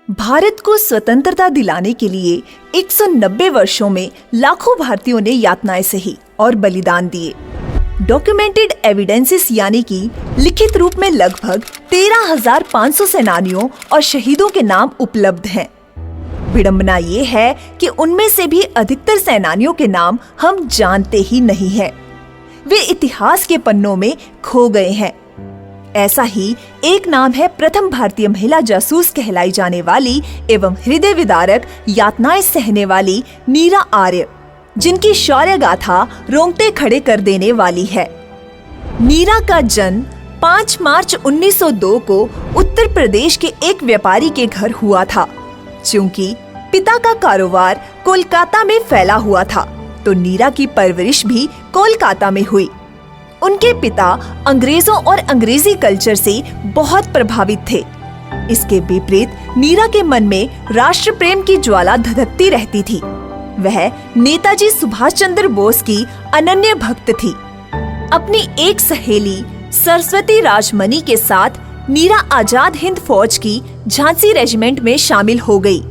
भारत को स्वतंत्रता दिलाने के लिए 190 वर्षों में लाखों भारतीयों ने यातनाएं सही और बलिदान दिए। डॉक्यूमेंटेड एविडेंसेस यानी कि लिखित रूप में लगभग 13,500 सेनानियों और शहीदों के नाम उपलब्ध हैं। विडंबना ये है कि उनमें से भी अधिकतर सेनानियों के नाम हम जानते ही नहीं हैं। वे इतिहास के पन्नों में खो गए हैं। ऐसा ही एक नाम है प्रथम भारतीय महिला जासूस कहलाई जाने वाली एवं हृदय विदारक यातनाएं सहने वाली नीरा आर्य, जिनकी शौर्य गाथा रोंगटे खड़े कर देने वाली है। नीरा का जन्म 5 मार्च 1902 को उत्तर प्रदेश के एक व्यापारी के घर हुआ था। चूंकि पिता का कारोबार कोलकाता में फैला हुआ था, तो नीरा की परवरिश भी कोलकाता में हुई। उनके पिता अंग्रेजों और अंग्रेजी कल्चर से बहुत प्रभावित थे। इसके विपरीत नीरा के मन में राष्ट्र प्रेम की ज्वाला धधकती रहती थी। वह नेताजी सुभाष चंद्र बोस की अनन्य भक्त थी। अपनी एक सहेली सरस्वती राजमनी के साथ नीरा आजाद हिंद फौज की झांसी रेजिमेंट में शामिल हो गई।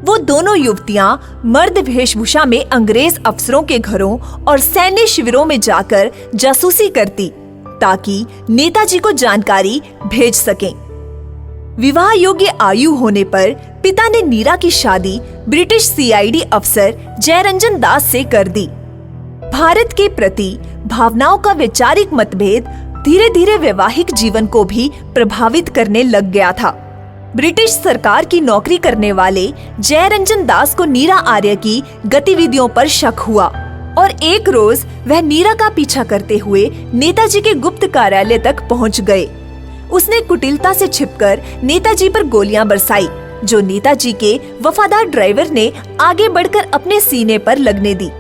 वो दोनों युवतियां मर्द वेशभूषा में अंग्रेज अफसरों के घरों और सैन्य शिविरों में जाकर जासूसी करती, ताकि नेताजी को जानकारी भेज सकें। विवाह योग्य आयु होने पर पिता ने नीरा की शादी ब्रिटिश सीआईडी अफसर जयरंजन दास से कर दी। भारत के प्रति भावनाओं का वैचारिक मतभेद धीरे धीरे वैवाहिक जीवन को भी प्रभावित करने लग गया था। ब्रिटिश सरकार की नौकरी करने वाले जयरंजन दास को नीरा आर्य की गतिविधियों पर शक हुआ और एक रोज वह नीरा का पीछा करते हुए नेताजी के गुप्त कार्यालय तक पहुंच गए। उसने कुटिलता से छिपकर नेताजी पर गोलियां बरसाई, जो नेताजी के वफादार ड्राइवर ने आगे बढ़कर अपने सीने पर लगने दी।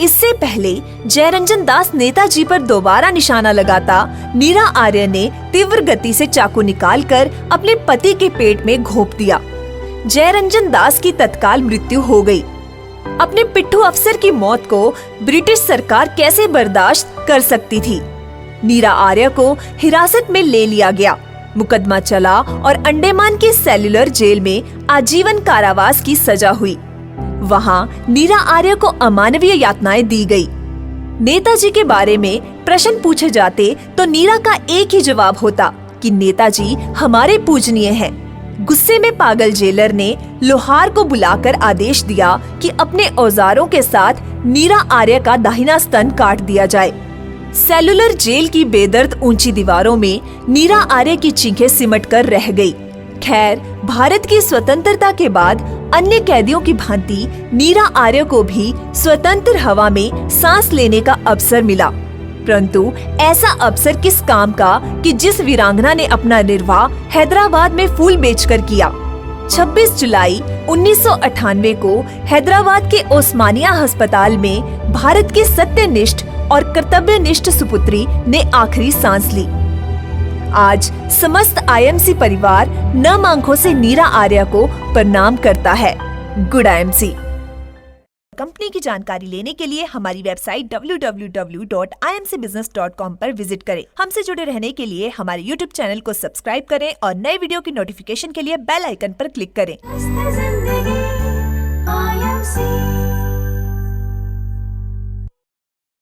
इससे पहले जयरंजन दास नेताजी पर दोबारा निशाना लगाता, नीरा आर्य ने तीव्र गति से चाकू निकालकर अपने पति के पेट में घोंप दिया। जयरंजन दास की तत्काल मृत्यु हो गई। अपने पिट्ठू अफसर की मौत को ब्रिटिश सरकार कैसे बर्दाश्त कर सकती थी। नीरा आर्य को हिरासत में ले लिया गया। मुकदमा चला और अंडमान की सेल्युलर जेल में आजीवन कारावास की सजा हुई। वहाँ नीरा आर्य को अमानवीय यातनाएं दी गई। नेताजी के बारे में प्रश्न पूछे जाते तो नीरा का एक ही जवाब होता कि नेताजी हमारे पूजनीय हैं। गुस्से में पागल जेलर ने लोहार को बुलाकर आदेश दिया कि अपने औजारों के साथ नीरा आर्य का दाहिना स्तन काट दिया जाए। सेल्युलर जेल की बेदर्द ऊंची दीवारों में नीरा आर्य की चीखें सिमट कर रह गई। खैर, भारत की स्वतंत्रता के बाद अन्य कैदियों की भांति नीरा आर्य को भी स्वतंत्र हवा में सांस लेने का अवसर मिला, परंतु ऐसा अवसर किस काम का कि जिस वीरांगना ने अपना निर्वाह हैदराबाद में फूल बेचकर किया। 26 जुलाई 1998 को हैदराबाद के ओस्मानिया अस्पताल में भारत की सत्यनिष्ठ और कर्तव्यनिष्ठ सुपुत्री ने आखिरी सांस ली। आज समस्त आईएमसी परिवार नम आंखों से नीरा आर्य को प्रणाम करता है। Good IMC. कंपनी की जानकारी लेने के लिए हमारी वेबसाइट www.imcbusiness.com पर विजिट करें। हमसे जुड़े रहने के लिए हमारे YouTube चैनल को सब्सक्राइब करें और नए वीडियो की नोटिफिकेशन के लिए बेल आइकन पर क्लिक करें।